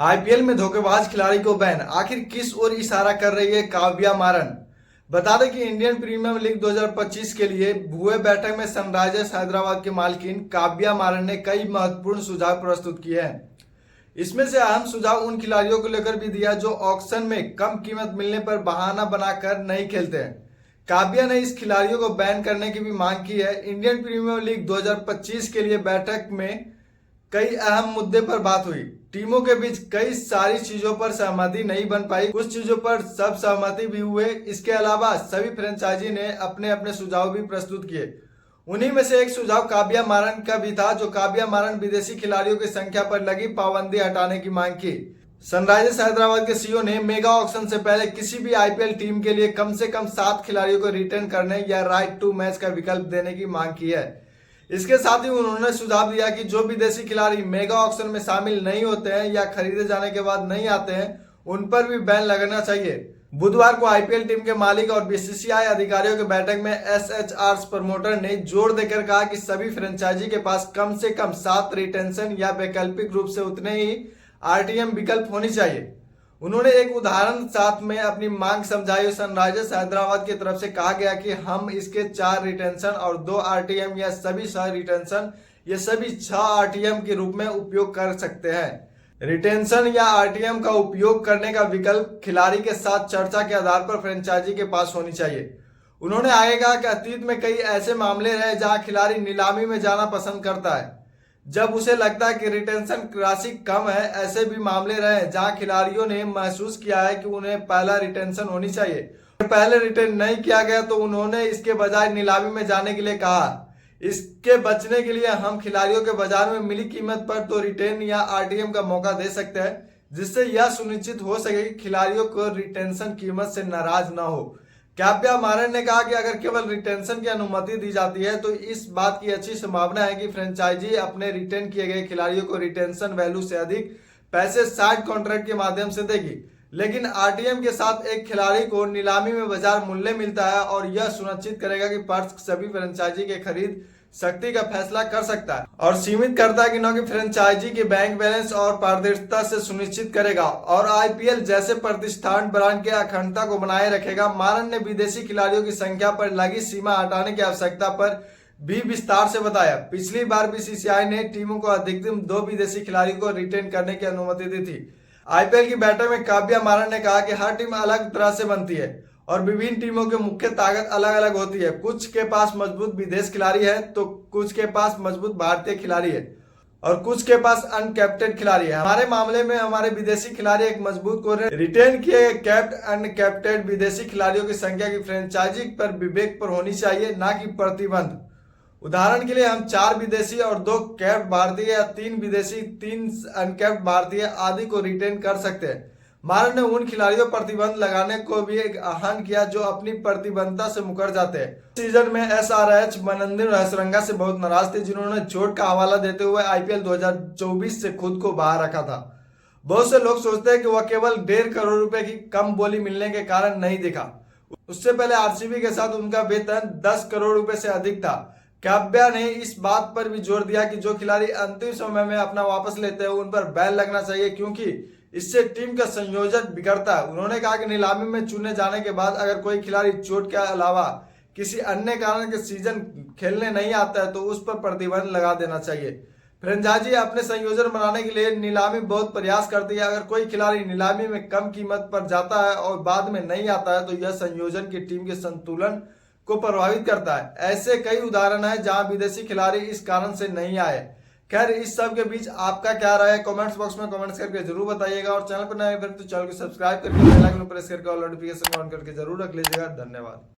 IPL में धोखेबाज खिलाड़ी को बैन, आखिर किस ओर इशारा कर रही है काव्या मारन। बता दें कि इंडियन प्रीमियर लीग 2025 के लिए हुए बैठक में सनराइजर्स हैदराबाद के मालकिन काव्या मारन ने कई महत्वपूर्ण सुझाव प्रस्तुत किए हैं। इसमें से अहम सुझाव उन खिलाड़ियों को लेकर भी दिया जो ऑक्शन में कम कीमत मिलने पर बहाना बनाकर नहीं खेलते हैं। काव्या ने इस खिलाड़ियों को बैन करने की भी मांग की है। इंडियन प्रीमियर लीग 2025 के लिए बैठक में कई अहम मुद्दे पर बात हुई। टीमों के बीच कई सारी चीजों पर सहमति नहीं बन पाई, कुछ चीजों पर सब सहमति भी हुए। इसके अलावा सभी फ्रेंचाइजी ने अपने अपने सुझाव भी प्रस्तुत किए। उन्हीं में से एक सुझाव काव्या मारन का भी था, जो काव्या मारन विदेशी खिलाड़ियों की संख्या पर लगी पाबंदी हटाने की मांग की। सनराइजर्स हैदराबाद के सीईओ ने मेगा ऑक्शन से पहले किसी भी आईपीएल टीम के लिए कम से कम 7 खिलाड़ियों को रिटेन करने या राइट टू मैच का विकल्प देने की मांग की है। इसके साथ ही उन्होंने सुझाव दिया कि जो विदेशी खिलाड़ी मेगा ऑक्शन में शामिल नहीं होते हैं या खरीदे जाने के बाद नहीं आते हैं, उन पर भी बैन लगना चाहिए। बुधवार को आईपीएल टीम के मालिक और बीसीसीआई अधिकारियों की बैठक में एसएचआर प्रमोटर ने जोर देकर कहा कि सभी फ्रेंचाइजी के पास कम से कम 7 रिटेंशन या वैकल्पिक रूप से उतने ही आरटीएम विकल्प होनी चाहिए। उन्होंने एक उदाहरण साथ में अपनी मांग समझाई। सनराइजर्स हैदराबाद की तरफ से कहा गया कि हम इसके 4 रिटेंशन और 2 आरटीएम या सभी 6 रिटेंशन या सभी 6 आरटीएम के रूप में उपयोग कर सकते हैं। रिटेंशन या आरटीएम का उपयोग करने का विकल्प खिलाड़ी के साथ चर्चा के आधार पर फ्रेंचाइजी के पास होनी चाहिए। उन्होंने आगे कहा कि अतीत में कई ऐसे मामले रहे जहां खिलाड़ी नीलामी में जाना पसंद करता है जब उसे लगता है कि रिटेंशन राशि कम है। ऐसे भी मामले रहे जहां खिलाड़ियों ने महसूस किया है कि उन्हें पहला रिटेंशन होनी चाहिए। पहले रिटेन नहीं किया गया तो उन्होंने इसके बजाय नीलामी में जाने के लिए कहा। इसके बचने के लिए हम खिलाड़ियों के बाजार में मिली कीमत पर तो रिटेन या आरटीएम का मौका दे सकते हैं, जिससे यह सुनिश्चित हो सके कि खिलाड़ियों को रिटेंशन कीमत से नाराज न हो। काव्या मारन ने कहा कि अगर केवल रिटेंशन की अनुमति दी जाती है तो इस बात की अच्छी संभावना है कि फ्रेंचाइजी अपने रिटेन किए गए खिलाड़ियों को रिटेंशन वैल्यू से अधिक पैसे साइड कॉन्ट्रैक्ट के माध्यम से देगी। लेकिन आरटीएम के साथ एक खिलाड़ी को नीलामी में बाजार मूल्य मिलता है और यह सुनिश्चित करेगा कि पर्स सभी फ्रेंचाइजी के खरीद शक्ति का फैसला कर सकता है और सीमित करता है कि न कि फ्रेंचाइजी के बैंक बैलेंस और पारदर्शिता से सुनिश्चित करेगा और आईपीएल जैसे प्रतिष्ठान ब्रांड की अखंडता को बनाए रखेगा। मारन ने विदेशी खिलाड़ियों की संख्या पर लगी सीमा हटाने की आवश्यकता पर भी विस्तार से बताया। पिछली बार बीसीसीआई ने टीमों को अधिकतम 2 विदेशी खिलाड़ियों को रिटेन करने की अनुमति दी थी। आईपीएल की बैठक में काव्या मारन ने कहा कि हर टीम अलग तरह से बनती है और विभिन्न टीमों की मुख्य ताकत अलग अलग होती है। कुछ के पास मजबूत विदेश खिलाड़ी है तो कुछ के पास मजबूत भारतीय खिलाड़ी है और कुछ के पास अनकैप्टेड खिलाड़ी है। हमारे मामले में हमारे विदेशी खिलाड़ी एक मजबूत कोर रिटेन किए कैप्ट अनकैप्टेड विदेशी खिलाड़ियों की संख्या की फ्रेंचाइजी पर विवेक पर होनी चाहिए, ना कि प्रतिबंध। उदाहरण के लिए हम 4 विदेशी और 2 कैप्ट भारतीय या 3 विदेशी 3 अनकैप्ट भारतीय आदि को रिटेन कर सकते हैं। मारन ने उन खिलाड़ियों पर प्रतिबंध लगाने को भी एक आह्वान किया जो अपनी प्रतिबद्धता से मुकर जाते हैं। सीजन में एसआरएच मनंदिर हसरंगा से बहुत नाराज थे, जिन्होंने चोट का हवाला देते हुए आईपीएल 2024 से खुद को बाहर रखा था। बहुत से लोग सोचते हैं कि वह केवल 1.5 करोड़ रुपए की कम बोली मिलने के कारण नहीं दिखा। उससे पहले आरसीबी के साथ उनका वेतन 10 करोड़ रुपए से अधिक था। काव्या ने इस बात पर भी जोर दिया कि जो खिलाड़ी अंतिम समय में अपना वापस लेते हैं उन पर बैन लगना चाहिए, क्योंकि इससे टीम का संयोजन बिगड़ता है। उन्होंने कहा कि नीलामी में चुने जाने के बाद अगर कोई खिलाड़ी चोट के अलावा किसी अन्य कारण के सीजन खेलने नहीं आता है तो उस पर प्रतिबंध लगा देना चाहिए। फ्रेंचाइजी अपने संयोजन बनाने के लिए नीलामी बहुत प्रयास करती है। अगर कोई खिलाड़ी नीलामी में कम कीमत पर जाता है और बाद में नहीं आता है तो यह संयोजन की टीम के संतुलन को प्रभावित करता है। ऐसे कई उदाहरण हैं जहां विदेशी खिलाड़ी इस कारण से नहीं आए। खैर, इस सब के बीच आपका क्या राय है कमेंट्स बॉक्स में कमेंट्स करके जरूर बताइएगा और चैनल पर नए फिर तो चैनल को सब्सक्राइब करके बेल आइकन प्रेस करके ऑल नोटिफिकेशन ऑन करके जरूर रख लीजिएगा। धन्यवाद।